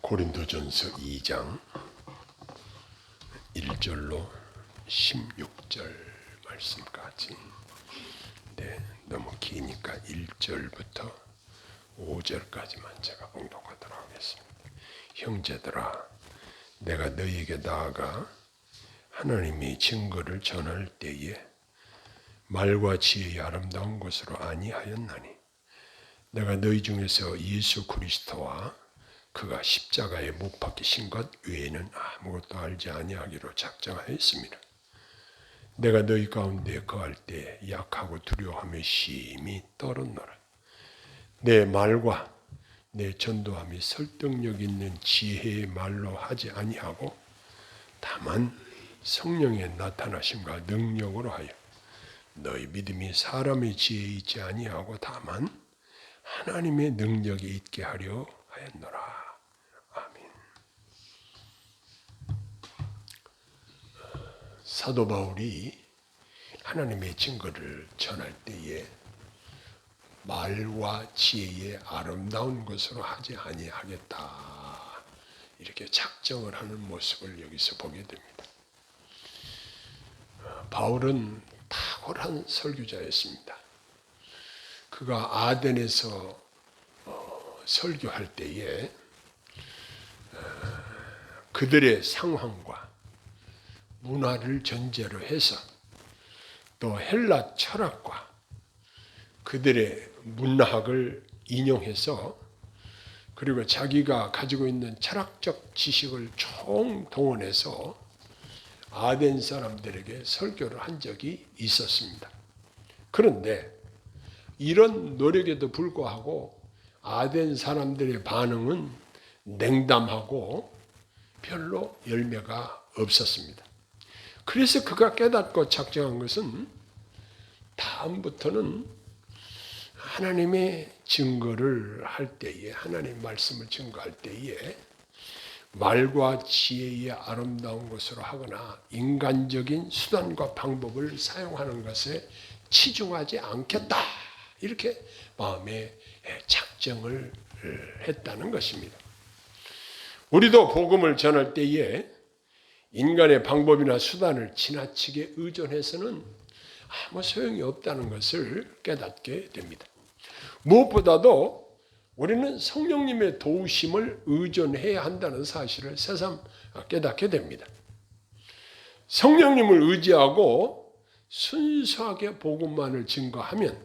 고린도전서 2장 1절로 16절 말씀까지. 너무 기니까 1절부터 5절까지만 제가 봉독하도록 하겠습니다. 형제들아, 내가 너희에게 나아가 하나님의 증거를 전할 때에 말과 지혜의 아름다운 것으로 아니하였나니, 내가 너희 중에서 예수 그리스도와 그가 십자가에 못 박히신 것 외에는 아무것도 알지 아니하기로 작정하였습니다. 내가 너희 가운데 거할 때 약하고 두려워하며 심히 떨었노라. 내 말과 내 전도함이 설득력 있는 지혜의 말로 하지 아니하고 다만 성령의 나타나심과 능력으로 하여 너희 믿음이 사람의 지혜에 있지 아니하고 다만 하나님의 능력이 있게 하려 하였노라. 아멘. 사도 바울이 하나님의 증거를 전할 때에 말과 지혜의 아름다운 것으로 하지 아니하겠다, 이렇게 작정을 하는 모습을 여기서 보게 됩니다. 바울은 탁월한 설교자였습니다. 그가 아덴에서 설교할 때에 그들의 상황과 문화를 전제로 해서 또 헬라 철학과 그들의 문학을 인용해서, 그리고 자기가 가지고 있는 철학적 지식을 총동원해서 아덴 사람들에게 설교를 한 적이 있었습니다. 그런데 이런 노력에도 불구하고 아덴 사람들의 반응은 냉담하고 별로 열매가 없었습니다. 그래서 그가 깨닫고 작정한 것은 다음부터는 하나님의 증거를 할 때에, 하나님 말씀을 증거할 때에 말과 지혜의 아름다운 것으로 하거나 인간적인 수단과 방법을 사용하는 것에 치중하지 않겠다, 이렇게 마음에 작정을 했다는 것입니다. 우리도 복음을 전할 때에 인간의 방법이나 수단을 지나치게 의존해서는 아무 소용이 없다는 것을 깨닫게 됩니다. 무엇보다도 우리는 성령님의 도우심을 의존해야 한다는 사실을 새삼 깨닫게 됩니다. 성령님을 의지하고 순수하게 복음만을 증거하면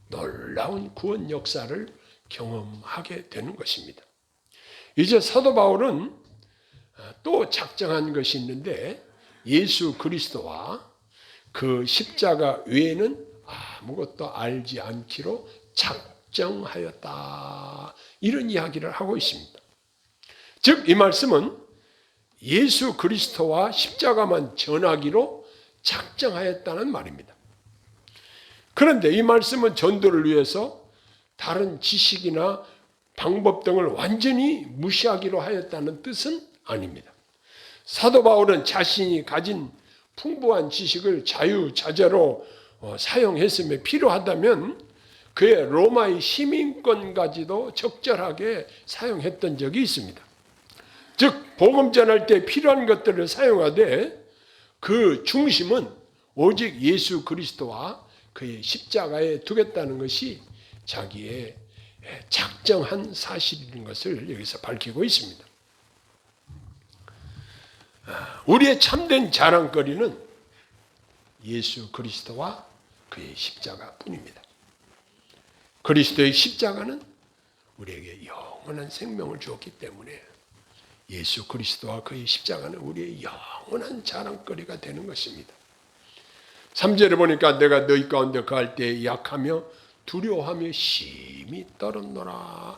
놀라운 구원 역사를 경험하게 되는 것입니다. 이제 사도 바울은 또 작정한 것이 있는데, 예수 그리스도와 그 십자가 외에는 아무것도 알지 않기로 작정하였다, 이런 이야기를 하고 있습니다. 즉, 이 말씀은 예수 그리스도와 십자가만 전하기로 작정하였다는 말입니다. 그런데 이 말씀은 전도를 위해서 다른 지식이나 방법 등을 완전히 무시하기로 하였다는 뜻은 아닙니다. 사도 바울은 자신이 가진 풍부한 지식을 자유자재로 사용했음에 필요하다면 그의 로마의 시민권까지도 적절하게 사용했던 적이 있습니다. 즉, 복음 전할 때 필요한 것들을 사용하되 그 중심은 오직 예수 그리스도와 그의 십자가에 두겠다는 것이 자기의 작정한 사실인 것을 여기서 밝히고 있습니다. 우리의 참된 자랑거리는 예수 그리스도와 그의 십자가뿐입니다. 그리스도의 십자가는 우리에게 영원한 생명을 주었기 때문에 예수 그리스도와 그의 십자가는 우리의 영원한 자랑거리가 되는 것입니다. 3절에 보니까 내가 너희 가운데 거할 때 약하며 두려워하며 심히 떨었노라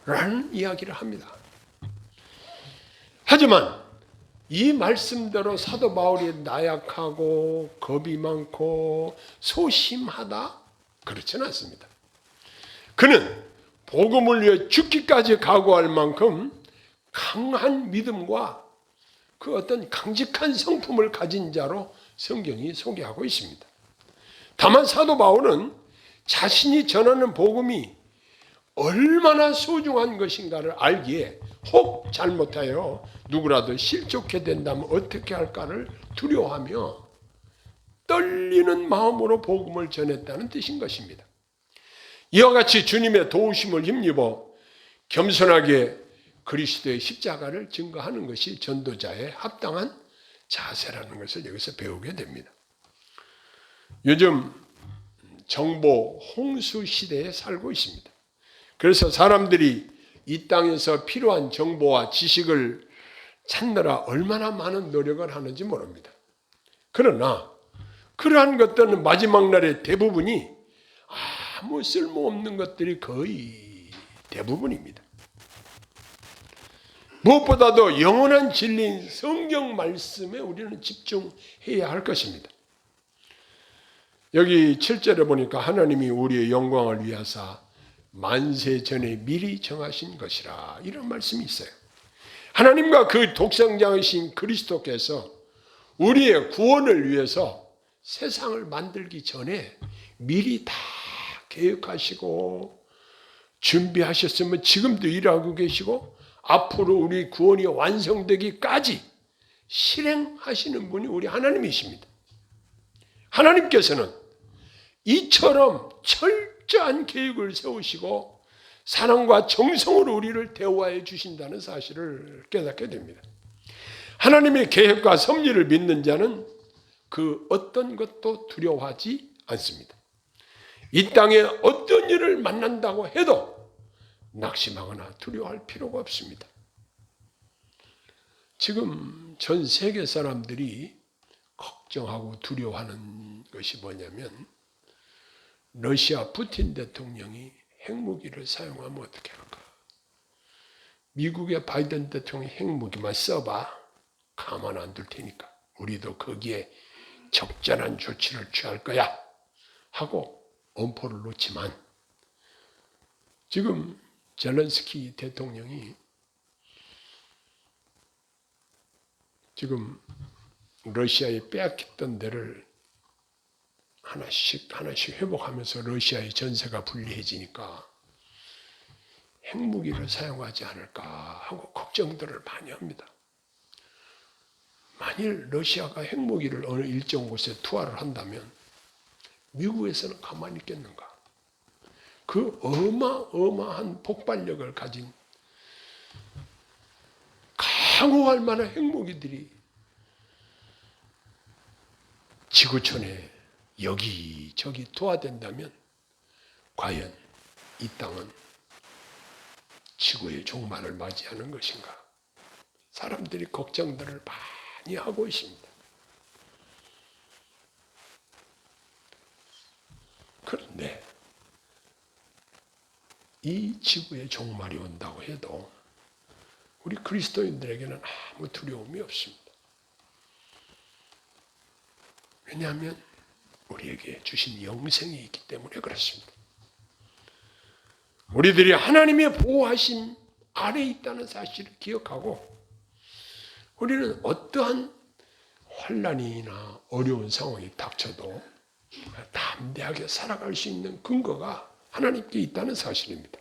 라는 이야기를 합니다. 하지만 이 말씀대로 사도 바울이 나약하고 겁이 많고 소심하다, 그렇지는 않습니다. 그는 복음을 위해 죽기까지 각오할 만큼 강한 믿음과 그 어떤 강직한 성품을 가진 자로 성경이 소개하고 있습니다. 다만 사도 바울은 자신이 전하는 복음이 얼마나 소중한 것인가를 알기에 혹 잘못하여 누구라도 실족해 된다면 어떻게 할까를 두려워하며 떨리는 마음으로 복음을 전했다는 뜻인 것입니다. 이와 같이 주님의 도우심을 힘입어 겸손하게 그리스도의 십자가를 증거하는 것이 전도자의 합당한 자세라는 것을 여기서 배우게 됩니다. 요즘 정보 홍수 시대에 살고 있습니다. 그래서 사람들이 이 땅에서 필요한 정보와 지식을 찾느라 얼마나 많은 노력을 하는지 모릅니다. 그러나 그러한 것들은 마지막 날의 대부분이 아무 쓸모없는 것들이 거의 대부분입니다. 무엇보다도 영원한 진리인 성경 말씀에 우리는 집중해야 할 것입니다. 여기 7절에 보니까 하나님이 우리의 영광을 위하사 만세 전에 미리 정하신 것이라 이런 말씀이 있어요. 하나님과 그 독생자이신 그리스도께서 우리의 구원을 위해서 세상을 만들기 전에 미리 다 계획하시고 준비하셨으면 지금도 일하고 계시고 앞으로 우리 구원이 완성되기까지 실행하시는 분이 우리 하나님이십니다. 하나님께서는 이처럼 철저한 계획을 세우시고 사랑과 정성으로 우리를 대우하여 주신다는 사실을 깨닫게 됩니다. 하나님의 계획과 섭리를 믿는 자는 그 어떤 것도 두려워하지 않습니다. 이 땅에 어떤 일을 만난다고 해도 낙심하거나 두려워할 필요가 없습니다. 지금 전 세계 사람들이 걱정하고 두려워하는 것이 뭐냐면 러시아 푸틴 대통령이 핵무기를 사용하면 어떻게 할까? 미국의 바이든 대통령이 핵무기만 써봐. 가만 안 둘 테니까 우리도 거기에 적절한 조치를 취할 거야 하고 엄포를 놓지만 지금 젤렌스키 대통령이 지금 러시아에 빼앗겼던 데를 하나씩 회복하면서 러시아의 전세가 불리해지니까 핵무기를 사용하지 않을까 하고 걱정들을 많이 합니다. 만일 러시아가 핵무기를 어느 일정 곳에 투하를 한다면 미국에서는 가만히 있겠는가? 그 어마어마한 폭발력을 가진 강호할 만한 핵무기들이 지구촌에 여기저기 투하된다면 과연 이 땅은 지구의 종말을 맞이하는 것인가? 사람들이 걱정들을 많이 하고 있습니다. 그런데 이 지구의 종말이 온다고 해도 우리 그리스도인들에게는 아무 두려움이 없습니다. 왜냐하면 우리에게 주신 영생이 있기 때문에 그렇습니다. 우리들이 하나님의 보호하심 아래에 있다는 사실을 기억하고 우리는 어떠한 환난이나 어려운 상황이 닥쳐도 담대하게 살아갈 수 있는 근거가 하나님께 있다는 사실입니다.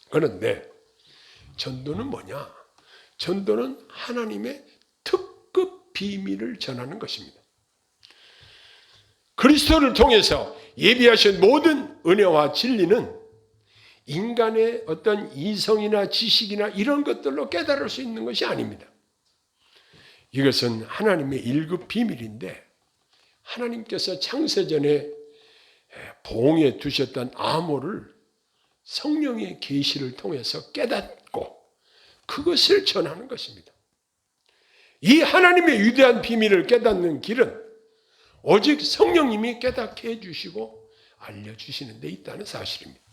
그런데 전도는 뭐냐? 전도는 하나님의 특급 비밀을 전하는 것입니다. 그리스도를 통해서 예비하신 모든 은혜와 진리는 인간의 어떤 이성이나 지식이나 이런 것들로 깨달을 수 있는 것이 아닙니다. 이것은 하나님의 1급 비밀인데 하나님께서 창세전에 봉에 두셨던 암호를 성령의 계시를 통해서 깨닫고 그것을 전하는 것입니다. 이 하나님의 위대한 비밀을 깨닫는 길은 오직 성령님이 깨닫게 해주시고 알려주시는 데 있다는 사실입니다.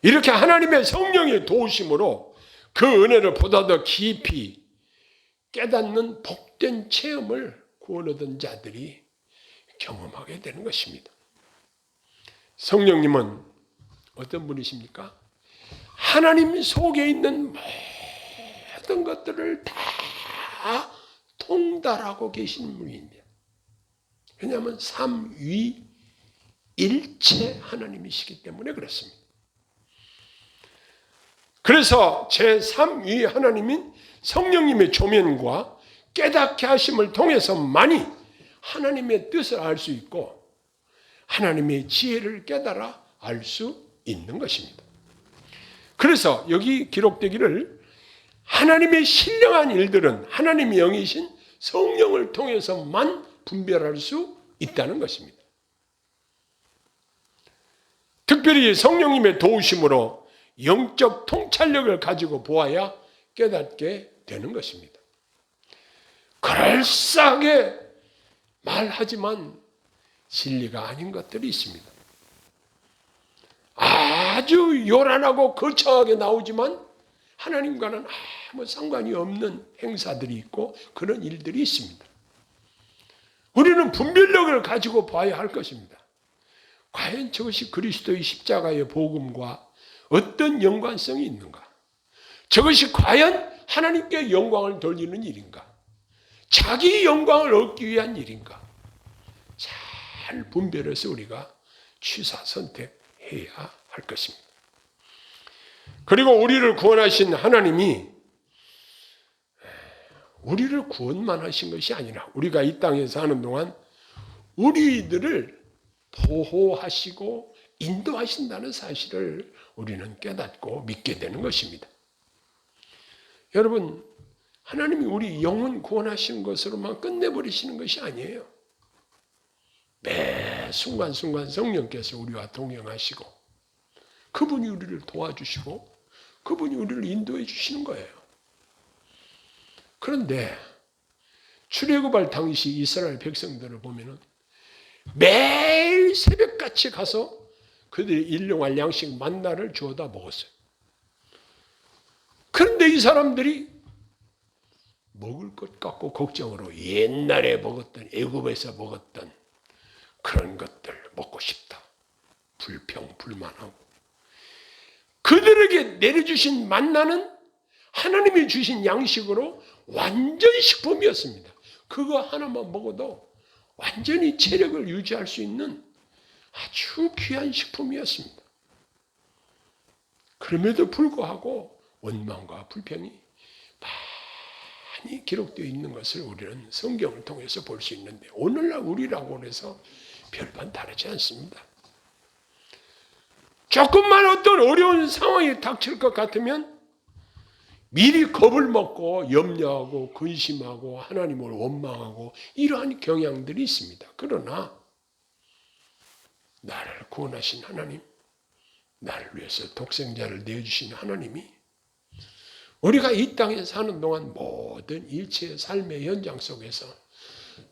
이렇게 하나님의 성령의 도우심으로 그 은혜를 보다 더 깊이 깨닫는 복된 체험을 구원 얻은 자들이 경험하게 되는 것입니다. 성령님은 어떤 분이십니까? 하나님 속에 있는 모든 것들을 다 통달하고 계신 분입니다. 왜냐하면 삼위일체 하나님이시기 때문에 그렇습니다. 그래서 제3위 하나님인 성령님의 조명과 깨닫게 하심을 통해서만이 하나님의 뜻을 알 수 있고 하나님의 지혜를 깨달아 알 수 있는 것입니다. 그래서 여기 기록되기를 하나님의 신령한 일들은 하나님의 영이신 성령을 통해서만 분별할 수 있다는 것입니다. 특별히 성령님의 도우심으로 영적 통찰력을 가지고 보아야 깨닫게 되는 것입니다. 그럴싸하게 말하지만 진리가 아닌 것들이 있습니다. 아주 요란하고 거창하게 나오지만 하나님과는 아무 상관이 없는 행사들이 있고 그런 일들이 있습니다. 우리는 분별력을 가지고 봐야 할 것입니다. 과연 저것이 그리스도의 십자가의 복음과 어떤 연관성이 있는가? 저것이 과연 하나님께 영광을 돌리는 일인가? 자기 영광을 얻기 위한 일인가? 잘 분별해서 우리가 취사 선택해야 할 것입니다. 그리고 우리를 구원하신 하나님이 우리를 구원만 하신 것이 아니라 우리가 이 땅에 사는 동안 우리들을 보호하시고 인도하신다는 사실을 우리는 깨닫고 믿게 되는 것입니다. 여러분, 하나님이 우리 영혼 구원하시는 것으로만 끝내버리시는 것이 아니에요. 매 순간순간 성령께서 우리와 동행하시고 그분이 우리를 도와주시고 그분이 우리를 인도해 주시는 거예요. 그런데 출애굽할 당시 이스라엘 백성들을 보면은 매일 새벽같이 가서 그들이 일용할 양식 만나를 주워다 먹었어요. 그런데 이 사람들이 먹을 것 갖고 걱정으로 옛날에 먹었던 애굽에서 먹었던 그런 것들 먹고 싶다. 불평불만하고 그들에게 내려주신 만나는 하나님이 주신 양식으로 완전 식품이었습니다. 그거 하나만 먹어도 완전히 체력을 유지할 수 있는 아주 귀한 식품이었습니다. 그럼에도 불구하고 원망과 불평이 많이 기록되어 있는 것을 우리는 성경을 통해서 볼 수 있는데 오늘날 우리라고 해서 별반 다르지 않습니다. 조금만 어떤 어려운 상황이 닥칠 것 같으면 미리 겁을 먹고 염려하고 근심하고 하나님을 원망하고 이러한 경향들이 있습니다. 그러나 나를 구원하신 하나님, 나를 위해서 독생자를 내어주신 하나님이 우리가 이 땅에 사는 동안 모든 일체의 삶의 현장 속에서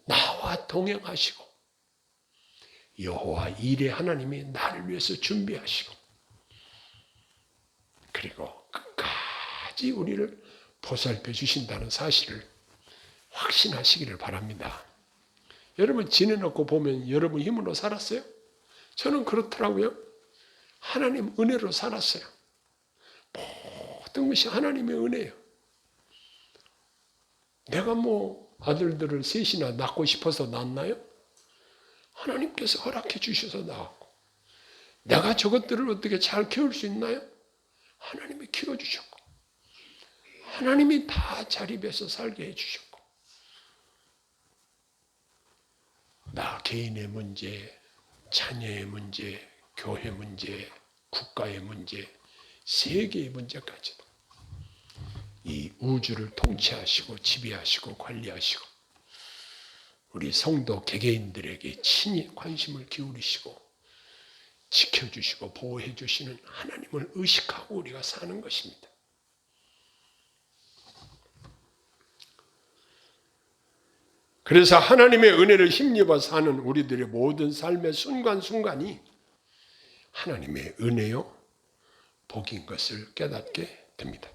나와 동행하시고 여호와 일의 하나님이 나를 위해서 준비하시고 그리고 끝까지 우리를 보살펴 주신다는 사실을 확신하시기를 바랍니다. 여러분 지내놓고 보면 여러분 힘으로 살았어요? 저는 그렇더라고요. 하나님 은혜로 살았어요. 모든 것이 하나님의 은혜예요. 내가 뭐 아들들을 셋이나 낳고 싶어서 낳나요? 하나님께서 허락해 주셔서 낳았고 내가 저것들을 어떻게 잘 키울 수 있나요? 하나님이 키워주셨고 하나님이 다 자립해서 살게 해주셨고 나 개인의 문제, 자녀의 문제, 교회 문제, 국가의 문제, 세계의 문제까지도 이 우주를 통치하시고 지배하시고 관리하시고 우리 성도 개개인들에게 친히 관심을 기울이시고 지켜주시고 보호해 주시는 하나님을 의식하고 우리가 사는 것입니다. 그래서 하나님의 은혜를 힘입어 사는 우리들의 모든 삶의 순간순간이 하나님의 은혜요 복인 것을 깨닫게 됩니다.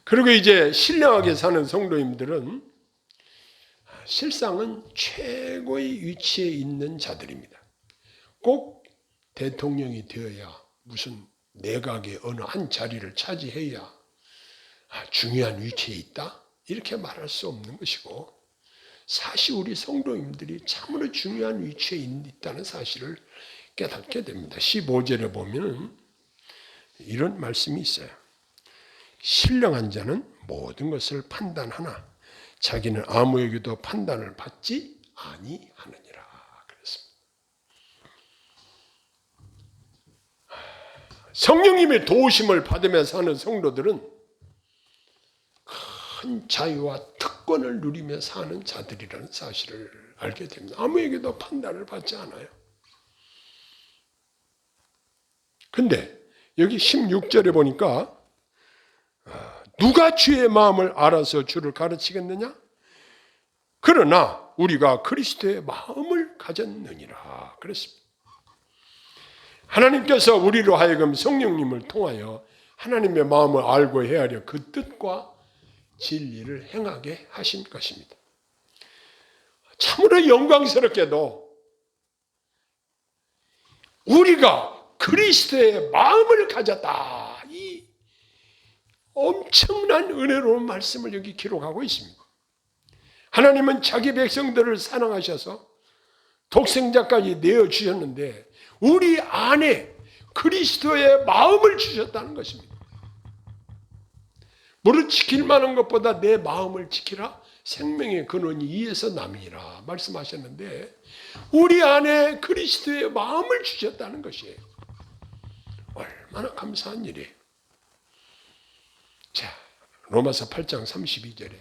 그리고 이제 신령하게 사는 성도님들은 실상은 최고의 위치에 있는 자들입니다. 꼭 대통령이 되어야 무슨 내각의 어느 한 자리를 차지해야 중요한 위치에 있다? 이렇게 말할 수 없는 것이고 사실 우리 성도님들이 참으로 중요한 위치에 있다는 사실을 깨닫게 됩니다. 15절에 보면 이런 말씀이 있어요. 신령한 자는 모든 것을 판단하나 자기는 아무에게도 판단을 받지 아니하느니라 그랬습니다. 성령님의 도우심을 받으며 사는 성도들은 큰 자유와 특권을 누리며 사는 자들이라는 사실을 알게 됩니다. 아무에게도 판단을 받지 않아요. 근데 여기 16절에 보니까 누가 주의 마음을 알아서 주를 가르치겠느냐? 그러나 우리가 그리스도의 마음을 가졌느니라 그랬습니다. 하나님께서 우리로 하여금 성령님을 통하여 하나님의 마음을 알고 헤아려 그 뜻과 진리를 행하게 하신 것입니다. 참으로 영광스럽게도 우리가 그리스도의 마음을 가졌다. 이 엄청난 은혜로운 말씀을 여기 기록하고 있습니다. 하나님은 자기 백성들을 사랑하셔서 독생자까지 내어주셨는데 우리 안에 그리스도의 마음을 주셨다는 것입니다. 무릇 지킬 만한 것보다 내 마음을 지키라. 생명의 근원이 이에서 남이라 말씀하셨는데 우리 안에 그리스도의 마음을 주셨다는 것이에요. 얼마나 감사한 일이에요. 자, 로마서 8장 32절에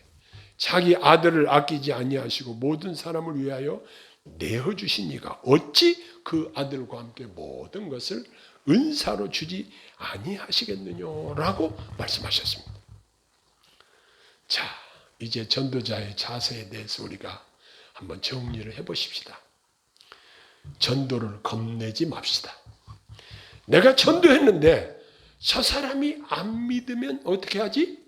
자기 아들을 아끼지 아니하시고 모든 사람을 위하여 내어주신 이가 어찌 그 아들과 함께 모든 것을 은사로 주지 아니하시겠느냐라고 말씀하셨습니다. 자, 이제 전도자의 자세에 대해서 우리가 한번 정리를 해보십시다. 전도를 겁내지 맙시다. 내가 전도했는데 저 사람이 안 믿으면 어떻게 하지?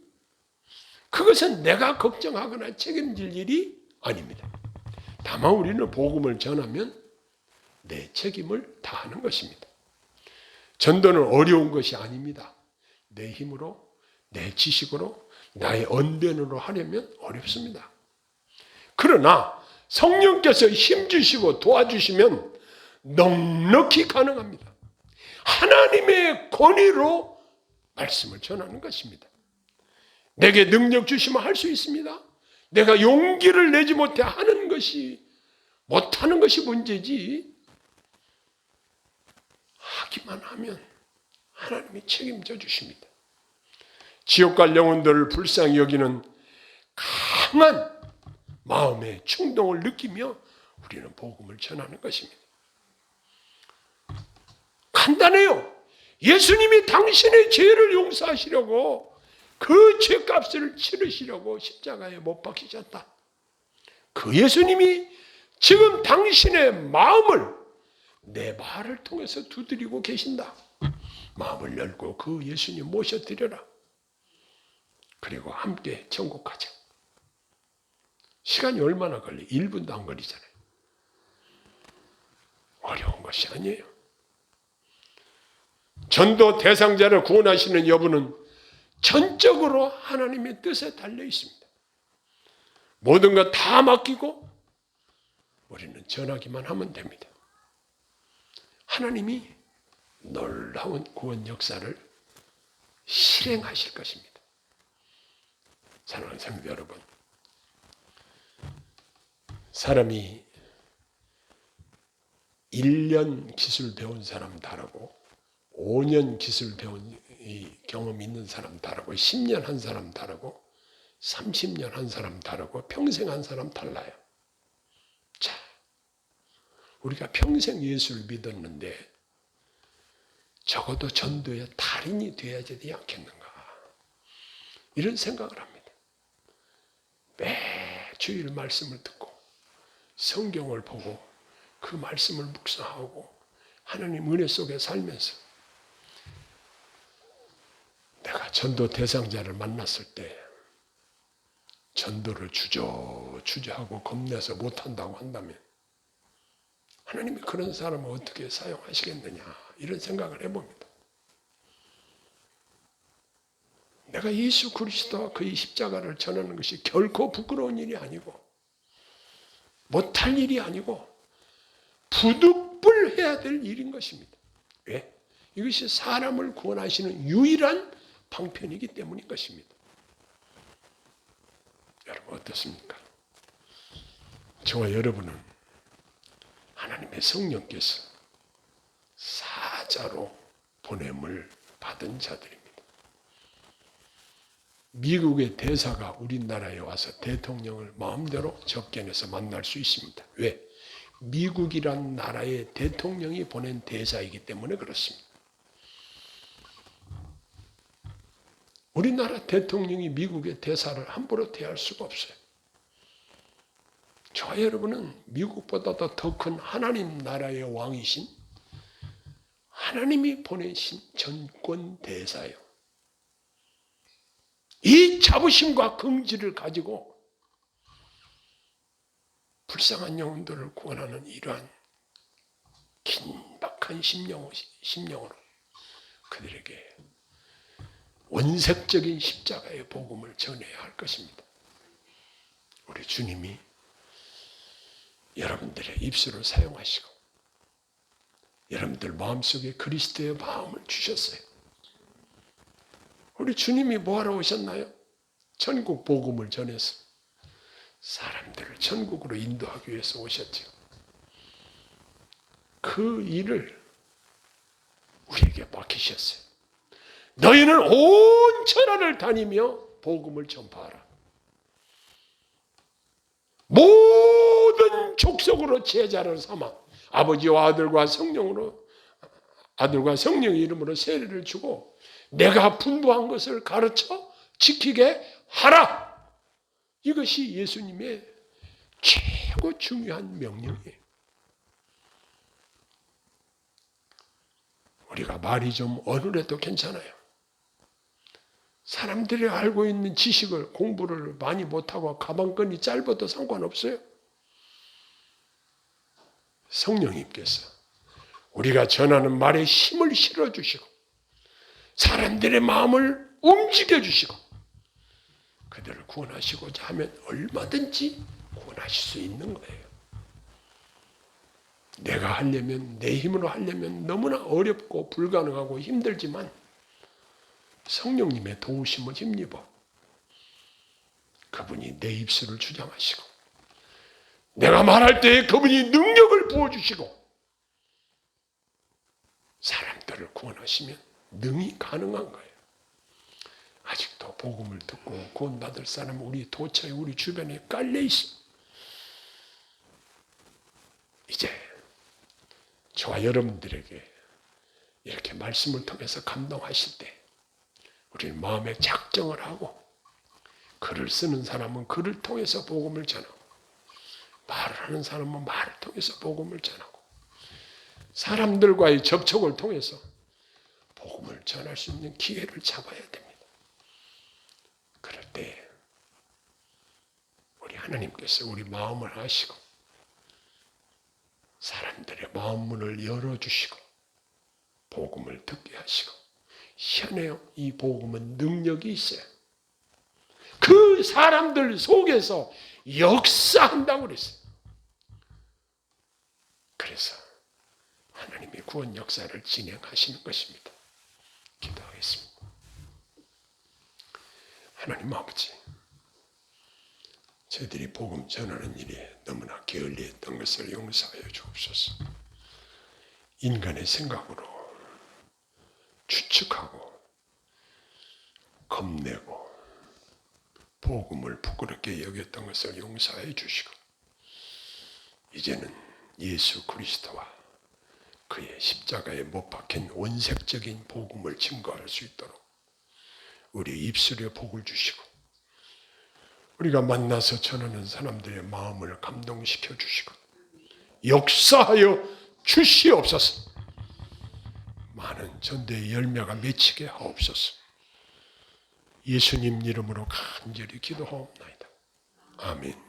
그것은 내가 걱정하거나 책임질 일이 아닙니다. 다만 우리는 복음을 전하면 내 책임을 다하는 것입니다. 전도는 어려운 것이 아닙니다. 내 힘으로, 내 지식으로, 나의 언변으로 하려면 어렵습니다. 그러나 성령께서 힘주시고 도와주시면 넉넉히 가능합니다. 하나님의 권위로 말씀을 전하는 것입니다. 내게 능력 주시면 할 수 있습니다. 내가 용기를 내지 못해 못하는 것이 문제지. 하기만 하면 하나님이 책임져 주십니다. 지옥 갈 영혼들을 불쌍히 여기는 강한 마음의 충동을 느끼며 우리는 복음을 전하는 것입니다. 간단해요. 예수님이 당신의 죄를 용서하시려고 그 죄값을 치르시려고 십자가에 못 박히셨다. 그 예수님이 지금 당신의 마음을 내 말을 통해서 두드리고 계신다. 마음을 열고 그 예수님 모셔드려라. 그리고 함께 천국가자. 시간이 얼마나 걸려? 1분도 안 걸리잖아요. 어려운 것이 아니에요. 전도 대상자를 구원하시는 여부는 전적으로 하나님의 뜻에 달려 있습니다. 모든 것 다 맡기고 우리는 전하기만 하면 됩니다. 하나님이 놀라운 구원 역사를 실행하실 것입니다. 사랑하는 성도 여러분, 사람이 1년 기술 배운 사람 다르고 5년 기술 배운 경험 있는 사람 다르고 10년 한 사람 다르고 30년 한 사람 다르고 평생 한 사람 달라요. 자, 우리가 평생 예수를 믿었는데 적어도 전도의 달인이 되어야 되지 않겠는가, 이런 생각을 합니다. 매주일 말씀을 듣고 성경을 보고 그 말씀을 묵상하고 하나님 은혜 속에 살면서 내가 전도 대상자를 만났을 때 전도를 주저하고 겁내서 못한다고 한다면 하나님이 그런 사람을 어떻게 사용하시겠느냐, 이런 생각을 해봅니다. 내가 예수 그리스도와 그의 십자가를 전하는 것이 결코 부끄러운 일이 아니고 못할 일이 아니고 부득불해야 될 일인 것입니다. 왜? 이것이 사람을 구원하시는 유일한 방편이기 때문인 것입니다. 여러분 어떻습니까? 저와 여러분은 하나님의 성령께서 사자로 보냄을 받은 자들입니다. 미국의 대사가 우리나라에 와서 대통령을 마음대로 접견해서 만날 수 있습니다. 왜? 미국이란 나라의 대통령이 보낸 대사이기 때문에 그렇습니다. 우리나라 대통령이 미국의 대사를 함부로 대할 수가 없어요. 저와 여러분은 미국보다도 더 큰 하나님 나라의 왕이신 하나님이 보내신 전권 대사예요. 이 자부심과 긍지를 가지고 불쌍한 영혼들을 구원하는 이러한 긴박한 심령으로 그들에게 원색적인 십자가의 복음을 전해야 할 것입니다. 우리 주님이 여러분들의 입술을 사용하시고 여러분들 마음속에 그리스도의 마음을 주셨어요. 우리 주님이 뭐하러 오셨나요? 천국 복음을 전해서 사람들을 천국으로 인도하기 위해서 오셨죠. 그 일을 우리에게 맡기셨어요. 너희는 온 천하를 다니며 복음을 전파하라. 모든 족속으로 제자를 삼아 아버지와 아들과 성령의 이름으로 세례를 주고 내가 분부한 것을 가르쳐 지키게 하라. 이것이 예수님의 최고 중요한 명령이에요. 우리가 말이 좀 어눌해도 괜찮아요. 사람들이 알고 있는 지식을 공부를 많이 못하고 가방끈이 짧아도 상관없어요. 성령님께서 우리가 전하는 말에 힘을 실어주시고 사람들의 마음을 움직여주시고 그들을 구원하시고자 하면 얼마든지 구원하실 수 있는 거예요. 내가 하려면 내 힘으로 하려면 너무나 어렵고 불가능하고 힘들지만 성령님의 도우심을 힘입어 그분이 내 입술을 주장하시고 내가 말할 때 그분이 능력을 부어주시고 사람들을 구원하시면 능히 가능한 거예요. 아직도 복음을 듣고 구원받을 사람은 우리 도처에 우리 주변에 깔려 있어. 이제 저와 여러분들에게 이렇게 말씀을 통해서 감동하실 때 우리는 마음에 작정을 하고 글을 쓰는 사람은 글을 통해서 복음을 전하고 말을 하는 사람은 말을 통해서 복음을 전하고 사람들과의 접촉을 통해서 복음을 전할 수 있는 기회를 잡아야 됩니다. 그럴 때 우리 하나님께서 우리 마음을 아시고 사람들의 마음 문을 열어주시고 복음을 듣게 하시고 희한해요. 이 복음은 능력이 있어요. 그 사람들 속에서 역사한다고 그랬어요. 그래서 하나님이 구원 역사를 진행하시는 것입니다. 기도하겠습니다. 하나님 아버지, 저희들이 복음 전하는 일에 너무나 게을리했던 것을 용서하여 주옵소서. 인간의 생각으로 추측하고 겁내고 복음을 부끄럽게 여겼던 것을 용서해 주시고 이제는 예수 그리스도와 그의 십자가에 못 박힌 원색적인 복음을 증거할 수 있도록 우리 입술에 복을 주시고 우리가 만나서 전하는 사람들의 마음을 감동시켜 주시고 역사하여 주시옵소서. 많은 전도의 열매가 맺히게 하옵소서. 예수님 이름으로 간절히 기도하옵나이다. 아멘.